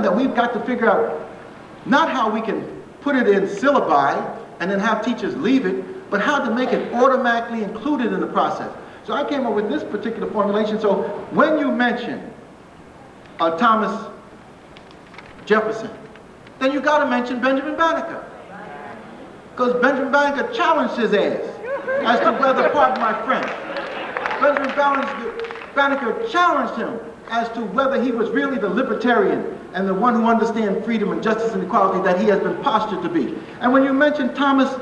that we've got to figure out not how we can put it in syllabi and then have teachers leave it, but how to make it automatically included in the process. So I came up with this particular formulation. So when you mention Thomas Jefferson, then you got to mention Benjamin Banneker. Because Benjamin Banneker challenged his ass as to whether, pardon my French, Benjamin Banneker challenged him as to whether he was really the libertarian and the one who understands freedom and justice and equality that he has been postured to be. And when you mention Thomas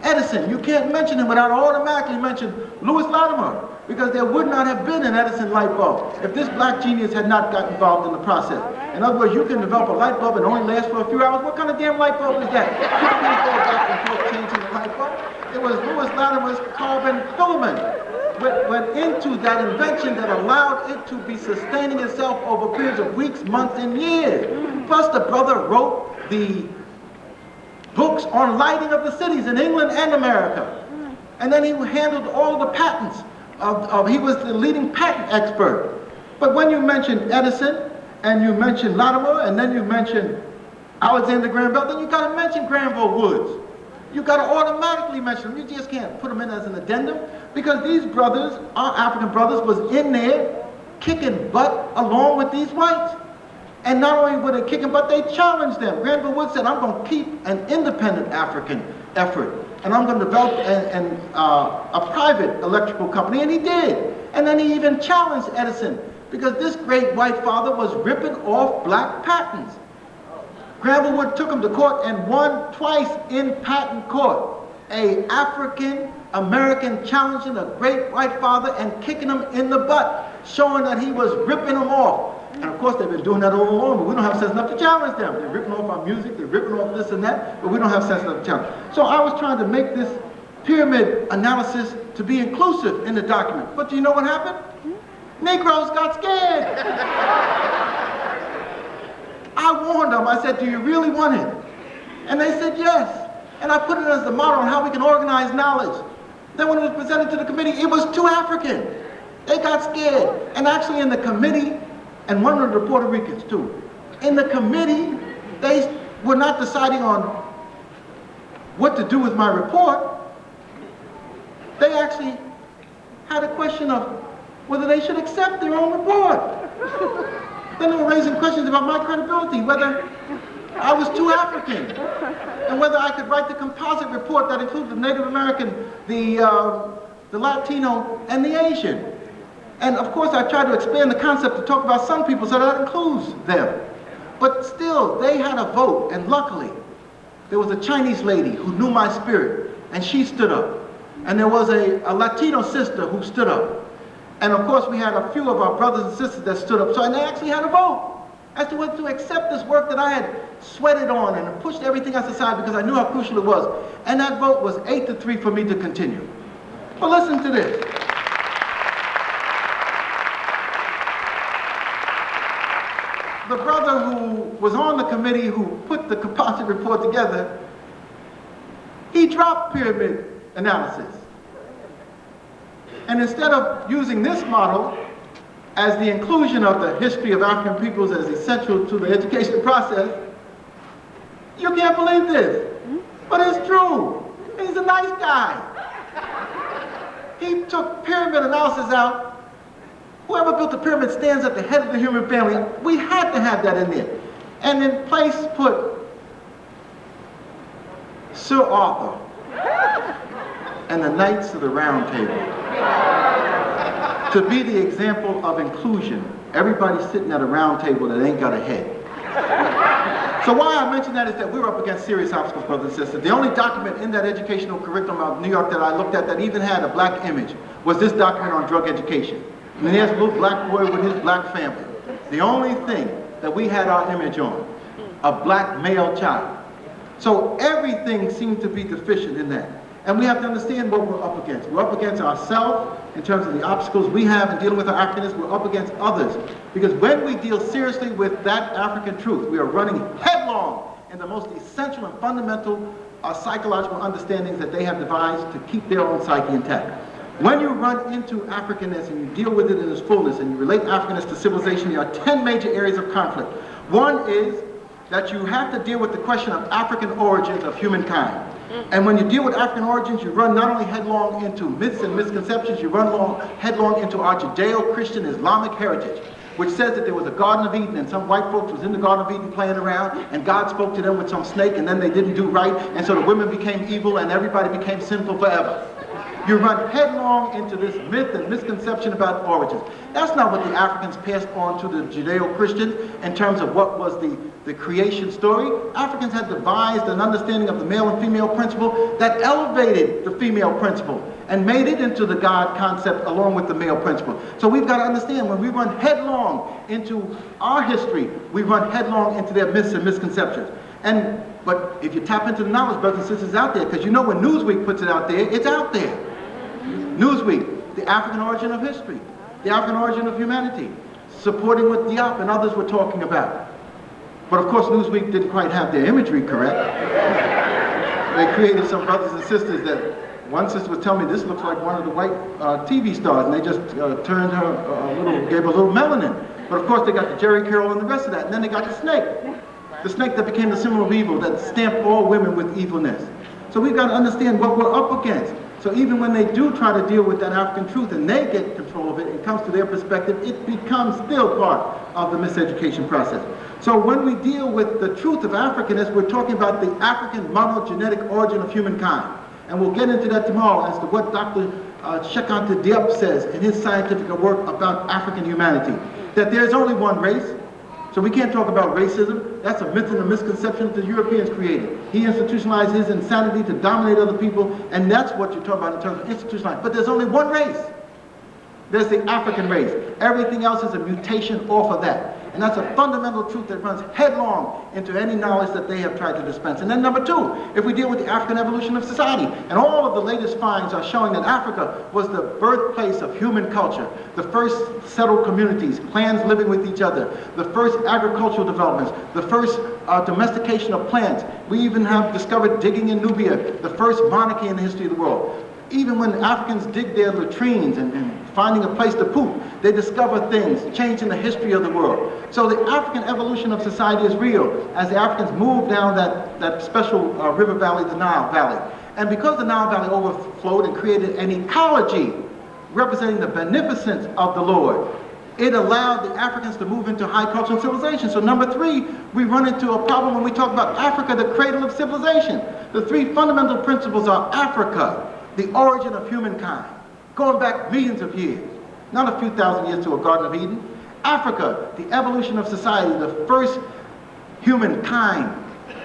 Edison, you can't mention him without automatically mentioning Louis Latimer, because there would not have been an Edison light bulb if this black genius had not got involved in the process. In other words, you can develop a light bulb and only last for a few hours. What kind of damn light bulb is that? You can't go back and forth changing the light bulb. It was Louis Latimer's carbon filament went into that invention that allowed it to be sustaining itself over periods of weeks, months, and years. Plus, the brother wrote the books on lighting of the cities in England and America. And then he handled all the patents. He was the leading patent expert. But when you mention Edison, and you mention Latimer, and then you mention Alexander Graham Bell, then you got to mention Granville Woods. You got to automatically mention them. You just can't put them in as an addendum, because these brothers, our African brothers, was in there kicking butt along with these whites. And not only were they kicking butt, they challenged them. Granville Woods said, I'm going to keep an independent African effort, and I'm going to develop a private electrical company, and he did. And then he even challenged Edison, because this great white father was ripping off black patents. Granville Woods took him to court and won twice in patent court. A African American challenging a great white father and kicking him in the butt, showing that he was ripping them off. And of course, they've been doing that all along, but we don't have sense enough to challenge them. They're ripping off our music, they're ripping off this and that, but we don't have sense enough to challenge. So I was trying to make this pyramid analysis to be inclusive in the document. But do you know what happened? Negroes got scared. I warned them. I said, do you really want it? And they said yes. And I put it as the model on how we can organize knowledge. Then when it was presented to the committee, it was too African. They got scared. And actually in the committee, and one of the Puerto Ricans too, in the committee, they were not deciding on what to do with my report. They actually had a question of whether they should accept their own report. Then they were raising questions about my credibility, whether I was too African, and whether I could write the composite report that included the Native American, the Latino, and the Asian. And of course, I tried to expand the concept to talk about some people so that includes them. But still, they had a vote, and luckily, there was a Chinese lady who knew my spirit, and she stood up. And there was a Latino sister who stood up. And of course, we had a few of our brothers and sisters that stood up. So and they actually had a vote as to whether to accept this work that I had sweated on and pushed everything else aside because I knew how crucial it was. And that vote was 8-3 for me to continue. But listen to this. The brother who was on the committee who put the composite report together, he dropped pyramid analysis. And instead of using this model as the inclusion of the history of African peoples as essential to the education process, you can't believe this, but it's true. He's a nice guy. He took pyramid analysis out. Whoever built the pyramid stands at the head of the human family. We had to have that in there. And in place put Sir Arthur and the Knights of the Round Table to be the example of inclusion. Everybody sitting at a round table that ain't got a head. So why I mention that is that we're up against serious obstacles, brothers and sisters. The only document in that educational curriculum of New York that I looked at that even had a black image was this document on drug education. I mean, there's a little black boy with his black family. The only thing that we had our image on, a black male child. So everything seemed to be deficient in that. And we have to understand what we're up against. We're up against ourselves in terms of the obstacles we have in dealing with our Africanness. We're up against others. Because when we deal seriously with that African truth, we are running headlong in the most essential and fundamental psychological understandings that they have devised to keep their own psyche intact. When you run into Africanness and you deal with it in its fullness and you relate Africanness to civilization, there are 10 major areas of conflict. One is that you have to deal with the question of African origins of humankind. And when you deal with African origins, you run not only headlong into myths and misconceptions, you run headlong into our Judeo-Christian Islamic heritage, which says that there was a Garden of Eden and some white folks was in the Garden of Eden playing around and God spoke to them with some snake and then they didn't do right and so the women became evil and everybody became sinful forever. You run headlong into this myth and misconception about origins. That's not what the Africans passed on to the Judeo-Christians in terms of what was the creation story. Africans had devised an understanding of the male and female principle that elevated the female principle and made it into the God concept along with the male principle. So we've got to understand when we run headlong into our history, we run headlong into their myths and misconceptions. But if you tap into the knowledge, brothers and sisters, out there, because you know when Newsweek puts it out there, it's out there. Newsweek, the African origin of history, the African origin of humanity, supporting what Diop and others were talking about. But of course, Newsweek didn't quite have their imagery correct. They created some brothers and sisters that, one sister was telling me this looks like one of the white TV stars, and they just turned her gave her a little melanin. But of course, they got the Jerry Curl and the rest of that, and then they got the snake that became the symbol of evil, that stamped all women with evilness. So we've got to understand what we're up against. So even when they do try to deal with that African truth and they get control of it, it comes to their perspective, it becomes still part of the miseducation process. So when we deal with the truth of Africanness, we're talking about the African monogenetic origin of humankind. And we'll get into that tomorrow as to what Dr. Shekante Diop says in his scientific work about African humanity. That there's only one race. So we can't talk about racism. That's a myth and a misconception that the Europeans created. He institutionalized his insanity to dominate other people, and that's what you're talking about in terms of institutionalized. But there's only one race. There's the African race. Everything else is a mutation off of that. And that's a fundamental truth that runs headlong into any knowledge that they have tried to dispense. And then number two, if we deal with the African evolution of society, and all of the latest finds are showing that Africa was the birthplace of human culture, the first settled communities, clans living with each other, the first agricultural developments, the first domestication of plants. We even have discovered digging in Nubia, the first monarchy in the history of the world. Even when Africans dig their latrines and finding a place to poop, they discover things, changing the history of the world. So the African evolution of society is real as the Africans move down that special river valley, the Nile Valley. And because the Nile Valley overflowed and created an ecology representing the beneficence of the Lord, it allowed the Africans to move into high cultural civilization. So number three, we run into a problem when we talk about Africa, the cradle of civilization. The three fundamental principles are Africa, the origin of humankind, going back millions of years, not a few thousand years to a Garden of Eden. Africa, the evolution of society, the first humankind,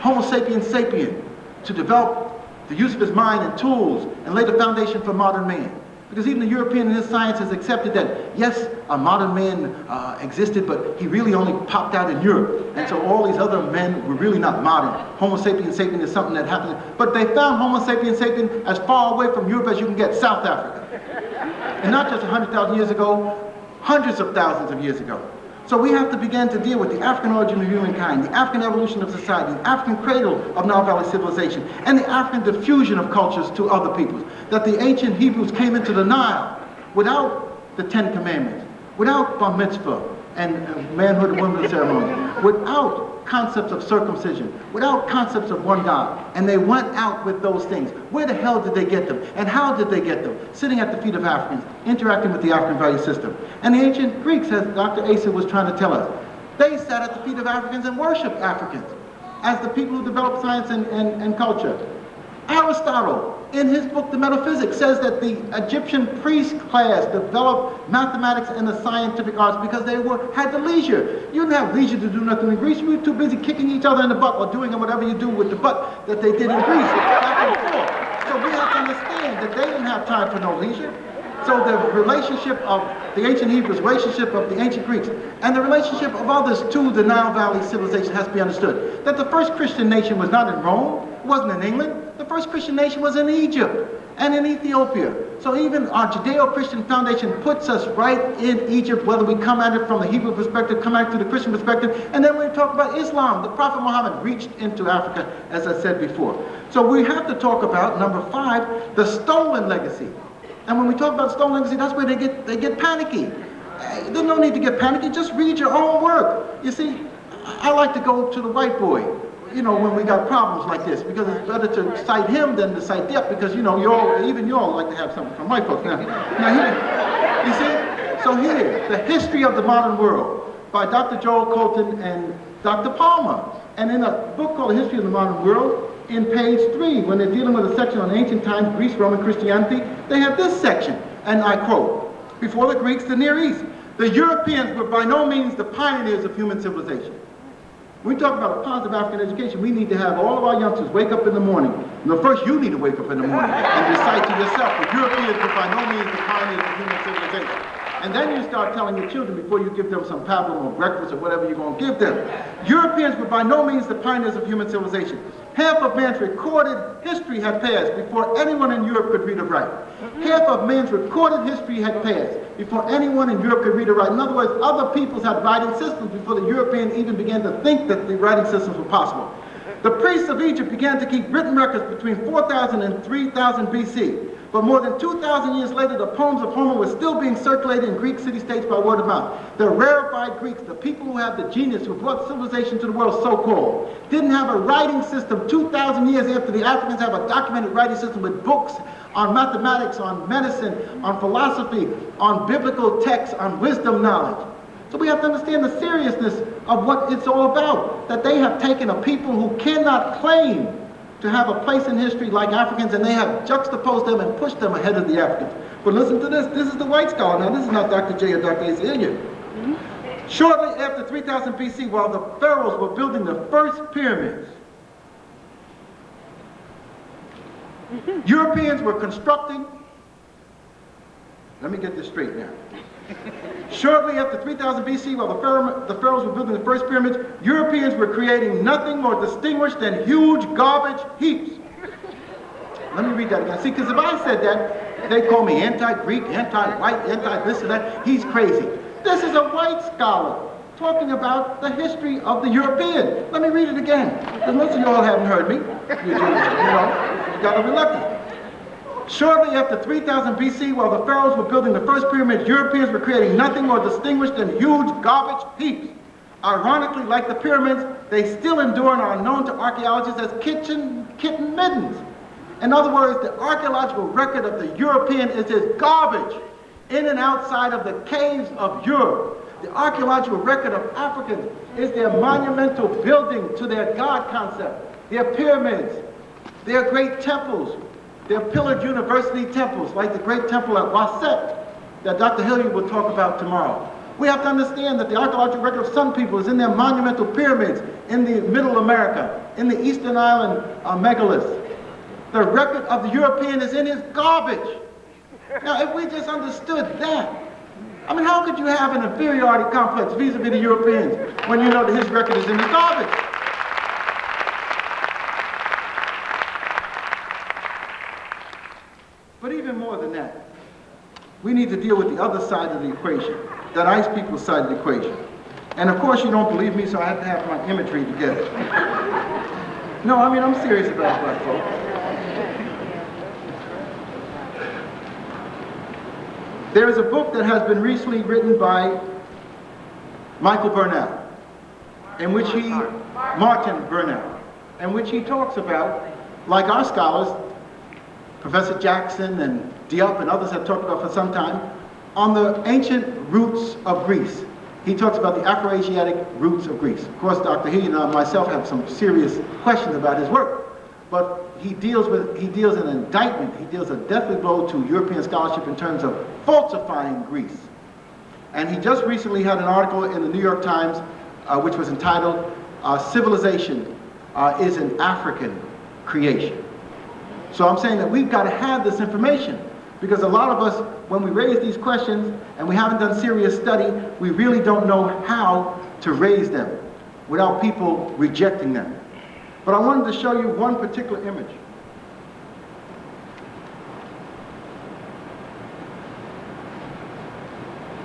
Homo sapiens sapien, to develop the use of his mind and tools and lay the foundation for modern man. Because even the European in his science has accepted that, yes, a modern man existed, but he really only popped out in Europe. And so all these other men were really not modern. Homo sapiens sapien is something that happened. But they found Homo sapiens sapien as far away from Europe as you can get, South Africa. And not just 100,000 years ago, hundreds of thousands of years ago. So we have to begin to deal with the African origin of humankind, the African evolution of society, the African cradle of Nile Valley civilization, and the African diffusion of cultures to other peoples. That the ancient Hebrews came into the Nile without the Ten Commandments, without bar mitzvah and manhood and womanhood ceremony, without concepts of circumcision, without concepts of one God. And they went out with those things. Where the hell did they get them? And how did they get them? Sitting at the feet of Africans, interacting with the African value system. And the ancient Greeks, as Dr. Asa was trying to tell us, they sat at the feet of Africans and worshiped Africans as the people who developed science and culture. Aristotle, in his book, The Metaphysics, says that the Egyptian priest class developed mathematics and the scientific arts because they had the leisure. You didn't have leisure to do nothing in Greece. You were too busy kicking each other in the butt or doing whatever you do with the butt that they did in Greece back and forth. So we have to understand that they didn't have time for no leisure. So the relationship of the ancient Hebrews, relationship of the ancient Greeks, and the relationship of others to the Nile Valley civilization has to be understood. That the first Christian nation was not in Rome, it wasn't in England. The first Christian nation was in Egypt and in Ethiopia. So even our Judeo-Christian foundation puts us right in Egypt, whether we come at it from the Hebrew perspective, come at it to the Christian perspective, and then when we talk about Islam, the Prophet Muhammad reached into Africa, as I said before. So we have to talk about, number 5, the stolen legacy. And when we talk about stolen legacy, that's where they get panicky. There's no need to get panicky, just read your own work. You see, I like to go to the white boy, you know, when we got problems like this, because it's better to cite him than to cite Depp, because, you know, even you all like to have something from white folks. Now here, you see? So here, The History of the Modern World by Dr. Joel Colton and Dr. Palmer. And in a book called The History of the Modern World, in page 3, when they're dealing with a section on ancient times, Greece, Roman Christianity, they have this section, and I quote, "Before the Greeks, the Near East, the Europeans were by no means the pioneers of human civilization." When we talk about a positive African education, we need to have all of our youngsters wake up in the morning. No, first you need to wake up in the morning and recite to yourself, the Europeans were by no means the pioneers of human civilization. And then you start telling your children before you give them some pablum or breakfast or whatever you're going to give them. Europeans were by no means the pioneers of human civilization. Half of man's recorded history had passed before anyone in Europe could read or write. Half of man's recorded history had passed before anyone in Europe could read or write. In other words, other peoples had writing systems before the Europeans even began to think that the writing systems were possible. The priests of Egypt began to keep written records between 4000 and 3000 BC. But more than 2,000 years later, the poems of Homer were still being circulated in Greek city-states by word of mouth. The rarefied Greeks, the people who have the genius, who brought civilization to the world, so-called, didn't have a writing system 2,000 years after the Africans have a documented writing system with books on mathematics, on medicine, on philosophy, on biblical texts, on wisdom knowledge. So we have to understand the seriousness of what it's all about, that they have taken a people who cannot claim to have a place in history like Africans, and they have juxtaposed them and pushed them ahead of the Africans. But listen to this. This is the white scholar. Now, this is not Dr. J or Dr. Azealia. Shortly after 3000 BC, while the pharaohs were building the first pyramids, Europeans were constructing, let me get this straight now. Shortly after 3000 BC, while the pharaohs were building the first pyramids, Europeans were creating nothing more distinguished than huge garbage heaps. Let me read that again. See, because if I said that, they call me anti-Greek, anti-white, anti-this and that. He's crazy. This is a white scholar talking about the history of the European. Let me read it again, because most of you all haven't heard me. You got a reluctance. Shortly after 3000 BC, while the pharaohs were building the first pyramids, Europeans were creating nothing more distinguished than huge garbage heaps. Ironically, like the pyramids, they still endure and are known to archaeologists as kitten middens. In other words, the archaeological record of the European is as garbage in and outside of the caves of Europe. The archaeological record of Africans is their monumental building to their God concept, their pyramids, their great temples, their pillared university temples, like the great temple at Waset that Dr. Hilliard will talk about tomorrow. We have to understand that the archaeological record of some people is in their monumental pyramids in the Middle America, in the Eastern Island megaliths. The record of the European is in his garbage. Now, if we just understood that, I mean, how could you have an inferiority complex vis-a-vis the Europeans when you know that his record is in his garbage? But even more than that, we need to deal with the other side of the equation, that ice people's side of the equation. And of course you don't believe me, so I have to have my imagery together. No, I mean, I'm serious about black folk. There is a book that has been recently written by Michael Burnell, Martin Burnell, in which he talks about, like our scholars, Professor Jackson and Diop and others have talked about for some time, on the ancient roots of Greece. He talks about the Afro-Asiatic roots of Greece. Of course, Dr. Healy and I myself have some serious questions about his work, but he deals an indictment, he deals a deathly blow to European scholarship in terms of falsifying Greece. And he just recently had an article in the New York Times which was entitled, Civilization is an African Creation. So I'm saying that we've got to have this information, because a lot of us, when we raise these questions and we haven't done serious study, we really don't know how to raise them without people rejecting them. But I wanted to show you one particular image.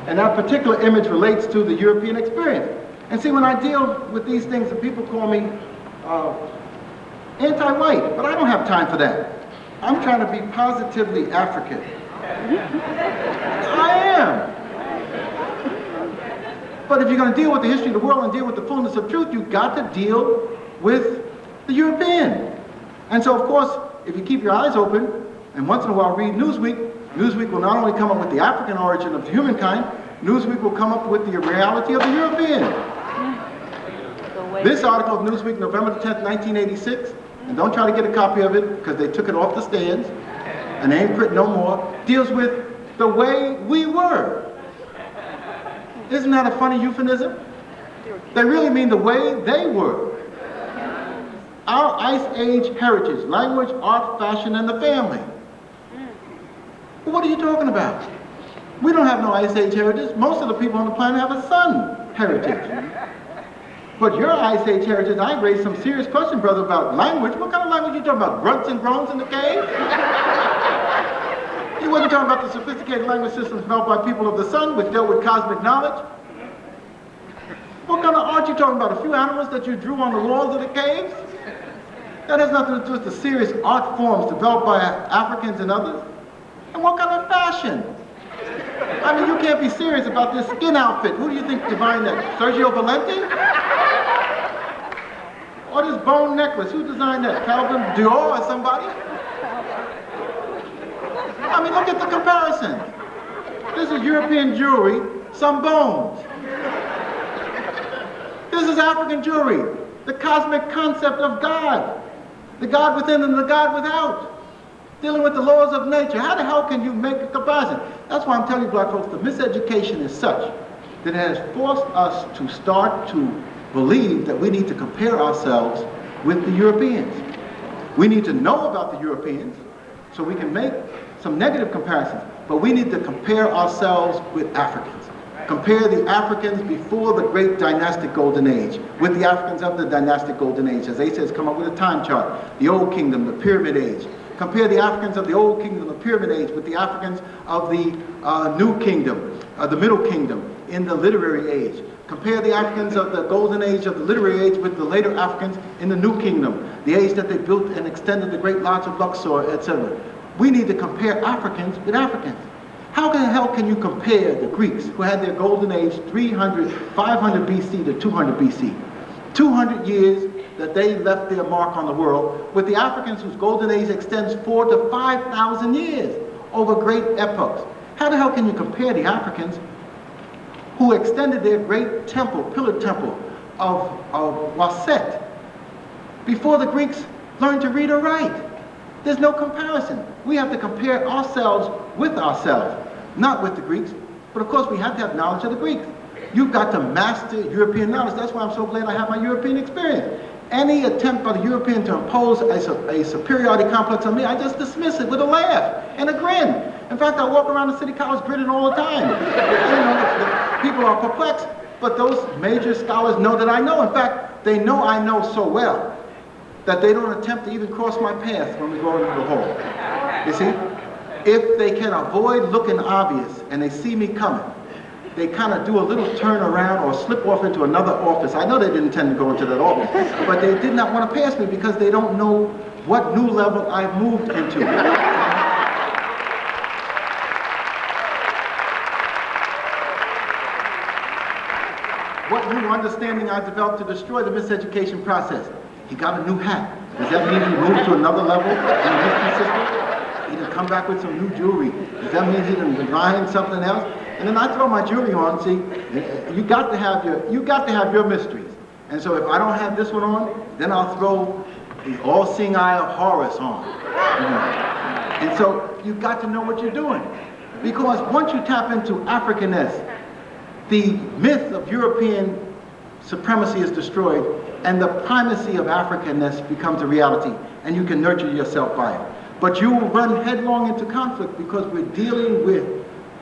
And that particular image relates to the European experience. And see, when I deal with these things, the people call me anti-white, but I don't have time for that. I'm trying to be positively African. I am. But if you're going to deal with the history of the world and deal with the fullness of truth, you've got to deal with the European. And so, of course, if you keep your eyes open, and once in a while read Newsweek, Newsweek will not only come up with the African origin of humankind, Newsweek will come up with the reality of the European. This article of Newsweek, November 10th, 1986, and don't try to get a copy of it because they took it off the stands, and they ain't print no more, deals with the way we were. Isn't that a funny euphemism? They really mean the way they were. Our Ice Age heritage, language, art, fashion, and the family. Well, what are you talking about? We don't have no Ice Age heritage. Most of the people on the planet have a sun heritage. But your Ice Age heritage, I raised some serious question, brother, about language. What kind of language are you talking about? Grunts and groans in the cave? You wasn't talking about the sophisticated language systems developed by people of the sun, which dealt with cosmic knowledge. What kind of art you talking about? A few animals that you drew on the walls of the caves? That has nothing to do with the serious art forms developed by Africans and others. And what kind of fashion? I mean, you can't be serious about this skin outfit. Who do you think designed that? Sergio Valente? Or this bone necklace? Who designed that? Calvin Dior or somebody? I mean, look at the comparison. This is European jewelry, some bones. This is African jewelry, the cosmic concept of God. The God within and the God without. Dealing with the laws of nature. How the hell can you make a comparison? That's why I'm telling you, black folks, the miseducation is such that it has forced us to start to believe that we need to compare ourselves with the Europeans. We need to know about the Europeans so we can make some negative comparisons, but we need to compare ourselves with Africans. Compare the Africans before the great dynastic golden age with the Africans of the dynastic golden age. As Asa has come up with a time chart, the old kingdom, the pyramid age. Compare the Africans of the old kingdom, the pyramid age, with the Africans of the new kingdom, the middle kingdom, in the literary age. Compare the Africans of the golden age of the literary age with the later Africans in the new kingdom, the age that they built and extended the great lodge of Luxor, etc. We need to compare Africans with Africans. How the hell can you compare the Greeks, who had their golden age 500 BC to 200 BC, 200 years that they left their mark on the world, with the Africans whose golden age extends 4,000 to 5,000 years over great epochs? How the hell can you compare the Africans who extended their great temple, pillar temple of Waset, before the Greeks learned to read or write? There's no comparison. We have to compare ourselves with ourselves, not with the Greeks. But of course, we have to have knowledge of the Greeks. You've got to master European knowledge. That's why I'm so glad I have my European experience. Any attempt by the European to impose a superiority complex on me, I just dismiss it with a laugh and a grin. In fact, I walk around the city college grinning all the time. The people are perplexed, but those major scholars know that I know. In fact, they know I know so well that they don't attempt to even cross my path when we go into the hall. You see? If they can avoid looking obvious and they see me coming, they kind of do a little turn around or slip off into another office. I know they didn't intend to go into that office, but they did not want to pass me because they don't know what new level I've moved into. What new understanding I've developed to destroy the miseducation process. He got a new hat. Does that mean he moved to another level in the history system? He didn't come back with some new jewelry. Does that mean he didn't design something else? And then I throw my jewelry on. See, you got to have your mysteries. And so if I don't have this one on, then I'll throw the all-seeing eye of Horus on. You know? And so you got to know what you're doing, because once you tap into Africanness, the myth of European supremacy is destroyed, and the primacy of Africanness becomes a reality, and you can nurture yourself by it. But you will run headlong into conflict because we're dealing with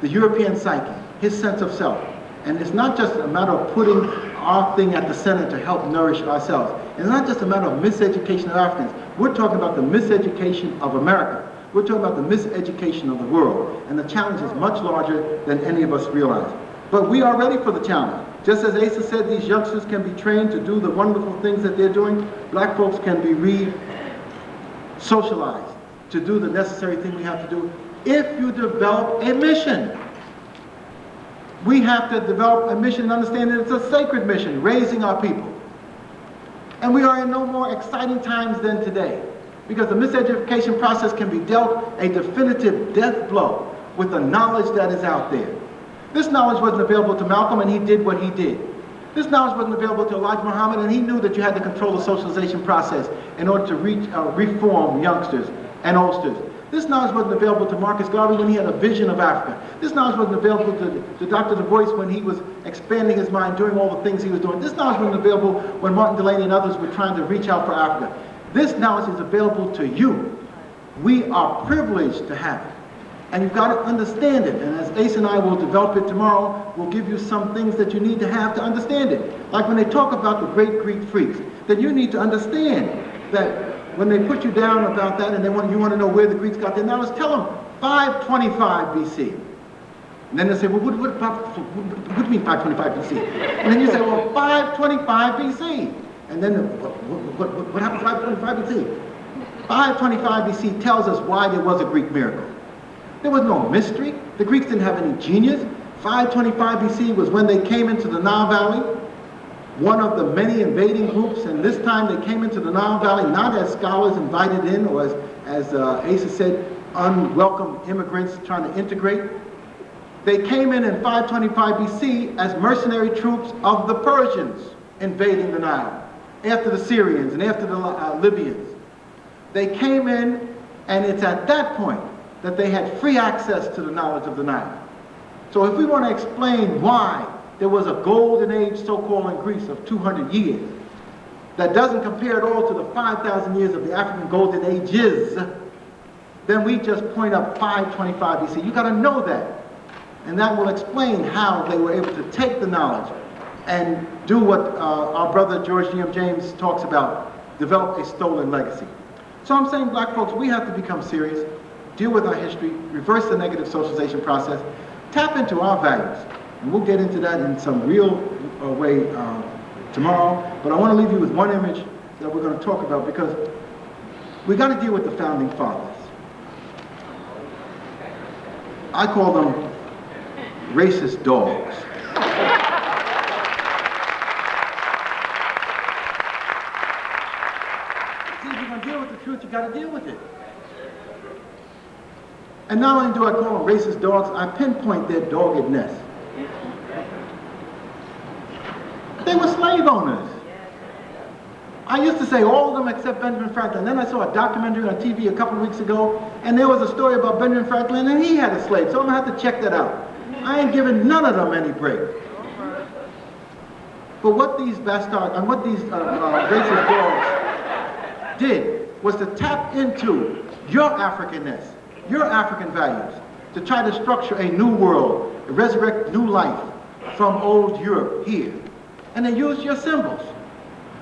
the European psyche, his sense of self. And it's not just a matter of putting our thing at the center to help nourish ourselves. It's not just a matter of miseducation of Africans. We're talking about the miseducation of America. We're talking about the miseducation of the world. And the challenge is much larger than any of us realize. But we are ready for the challenge. Just as Asa said, these youngsters can be trained to do the wonderful things that they're doing. Black folks can be re-socialized to do the necessary thing we have to do if you develop a mission. We have to develop a mission and understand that it's a sacred mission, raising our people. And we are in no more exciting times than today, because the miseducation process can be dealt a definitive death blow with the knowledge that is out there. This knowledge wasn't available to Malcolm, and he did what he did. This knowledge wasn't available to Elijah Muhammad, and he knew that you had to control the socialization process in order to reform youngsters and oldsters. This knowledge wasn't available to Marcus Garvey when he had a vision of Africa. This knowledge wasn't available to Dr. Du Bois when he was expanding his mind, doing all the things he was doing. This knowledge wasn't available when Martin Delany and others were trying to reach out for Africa. This knowledge is available to you. We are privileged to have it. And you've got to understand it. And as Ace and I will develop it tomorrow, we'll give you some things that you need to have to understand it. Like when they talk about the great Greek freaks, then you need to understand that when they put you down about that and you want to know where the Greeks got their knowledge, tell them 525 BC. And then they say, well, what do you mean 525 BC? And then you say, well, 525 BC. And then what happened to 525 BC? 525 BC tells us why there was a Greek miracle. There was no mystery. The Greeks didn't have any genius. 525 BC was when they came into the Nile Valley, one of the many invading groups, and this time they came into the Nile Valley not as scholars invited in, or as Asa said, unwelcome immigrants trying to integrate. They came in 525 BC as mercenary troops of the Persians invading the Nile, after the Syrians and after the Libyans. They came in, and it's at that point that they had free access to the knowledge of the Nile. So if we want to explain why there was a golden age, so-called in Greece, of 200 years, that doesn't compare at all to the 5,000 years of the African golden ages, then we just point up 525 BC. You got to know that. And that will explain how they were able to take the knowledge and do what our brother George G.M. James talks about, develop a stolen legacy. So I'm saying, black folks, we have to become serious, deal with our history, reverse the negative socialization process, tap into our values. And we'll get into that in some real way tomorrow. But I want to leave you with one image that we're going to talk about, because we got to deal with the founding fathers. I call them racist dogs. See, if you're going to deal with the truth, you got to deal with it. And not only do I call them racist dogs, I pinpoint their doggedness. They were slave owners. I used to say all of them except Benjamin Franklin. Then I saw a documentary on TV a couple of weeks ago, and there was a story about Benjamin Franklin, and he had a slave, so I'm going to have to check that out. I ain't giving none of them any break. But what these bastards, and what these racist dogs did, was to tap into your Africanness, your African values, to try to structure a new world, resurrect new life from old Europe here. And they use your symbols.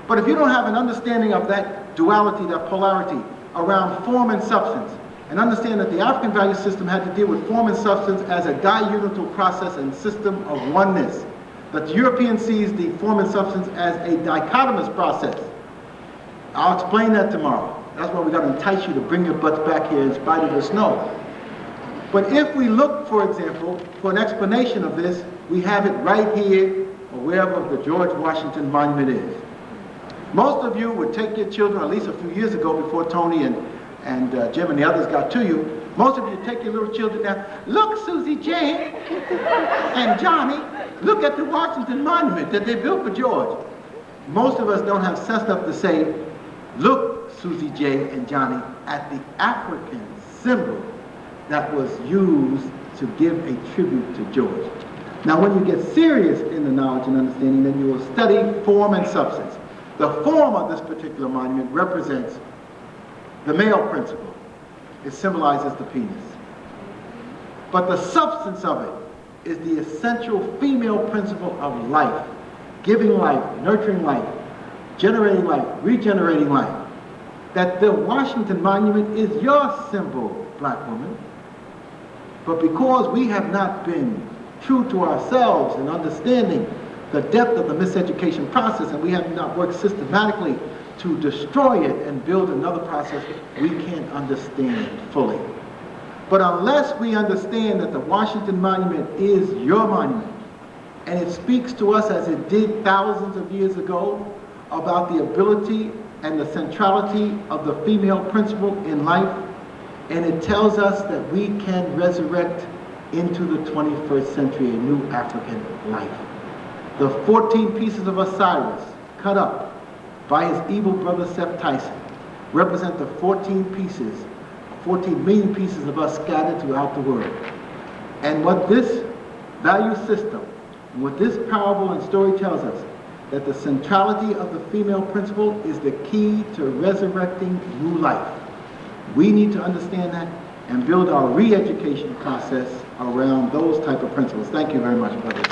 But if you don't have an understanding of that duality, that polarity around form and substance, and understand that the African value system had to deal with form and substance as a diunital process and system of oneness, that the European sees the form and substance as a dichotomous process. I'll explain that tomorrow. That's why we got to entice you to bring your butts back here in spite of the snow. But if we look, for example, for an explanation of this, we have it right here, or wherever the George Washington Monument is. Most of you would take your children, at least a few years ago before Tony and Jim and the others got to you, most of you take your little children down, look, Susie Jane and Johnny, look at the Washington Monument that they built for George. Most of us don't have sense enough to say, look, Susie J. and Johnny, at the African symbol that was used to give a tribute to George. Now, when you get serious in the knowledge and understanding, then you will study form and substance. The form of this particular monument represents the male principle. It symbolizes the penis. But the substance of it is the essential female principle of life, giving life, nurturing life, generating life, regenerating life. That the Washington Monument is your symbol, black woman. But because we have not been true to ourselves in understanding the depth of the miseducation process, and we have not worked systematically to destroy it and build another process, we can't understand fully. But unless we understand that the Washington Monument is your monument, And it speaks to us, as it did thousands of years ago, about the ability and the centrality of the female principle in life. And it tells us that we can resurrect into the 21st century a new African life. The 14 pieces of Osiris cut up by his evil brother Seth Tyson represent the 14 million pieces of us scattered throughout the world. And what this value system, and what this parable and story tells us, that the centrality of the female principle is the key to resurrecting new life. We need to understand that and build our re-education process around those type of principles. Thank you very much, brothers.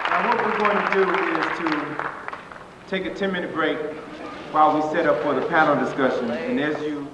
Now what we're going to do is to take a 10-minute break while we set up for the panel discussion. And as you